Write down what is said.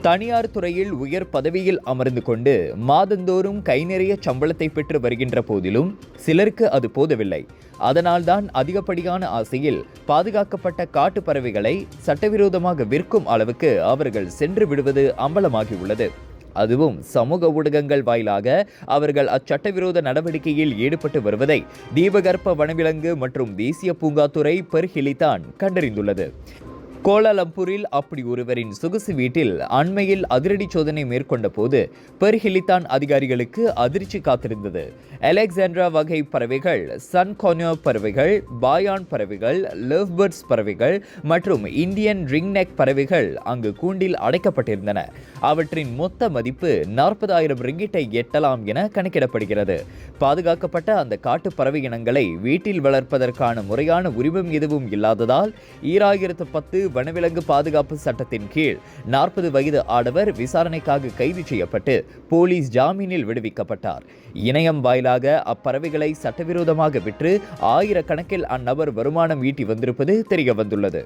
தனியார் துறையில் உயர் பதவியில் அமர்ந்து கொண்டு மாதந்தோறும் கை நிறைய சம்பளத்தை பெற்று வருகின்ற போதிலும் சிலருக்கு அது போதவில்லை. அதனால்தான் அதிகப்படியான ஆசையில் பாதுகாக்கப்பட்ட காட்டு பறவைகளை சட்டவிரோதமாக விற்கும் அளவுக்கு அவர்கள் சென்று விடுவது அம்பலமாகியுள்ளது. அதுவும் சமூக ஊடகங்கள் வாயிலாக அவர்கள் அச்சட்டவிரோத நடவடிக்கையில் ஈடுபட்டு வருவதை தீபகற்ப வனவிலங்கு மற்றும் தேசிய பூங்காத்துறை பெர்ஹிலிதான் கண்டறிந்துள்ளது. கோலாலம்பூரில் அப்படி ஒருவரின் சொகுசு வீட்டில் அண்மையில் அதிரடி சோதனை மேற்கொண்ட போது பெர்ஹிலிதான் அதிகாரிகளுக்கு அதிர்ச்சி காத்திருந்தது. அலெக்சாண்ட்ரா வகை பறவைகள், சன்கானியோ பறவைகள், பாயான் பறவைகள், லவ்பர்ட்ஸ் பறவைகள் மற்றும் இந்தியன் ரிங்நெக் பறவைகள் அங்கு கூண்டில் அடைக்கப்பட்டிருந்தன. அவற்றின் மொத்த மதிப்பு 40,000 ரிங்கிட்டை எட்டலாம் என கணக்கிடப்படுகிறது. பாதுகாக்கப்பட்ட அந்த காட்டு பறவை இனங்களை வீட்டில் வளர்ப்பதற்கான முறையான உரிமம் எதுவும் இல்லாததால் 2010 வனவிலங்கு பாதுகாப்பு சட்டத்தின் கீழ் 40 வயது ஆடவர் விசாரணைக்காக கைது செய்யப்பட்டு போலீஸ் ஜாமீனில் விடுவிக்கப்பட்டார். இணையம் வாயிலாக அப்பறவைகளை சட்டவிரோதமாக விற்று ஆயிரக்கணக்கில் அந்நபர் வருமானம் ஈட்டி வந்திருப்பது தெரிய வந்துள்ளது.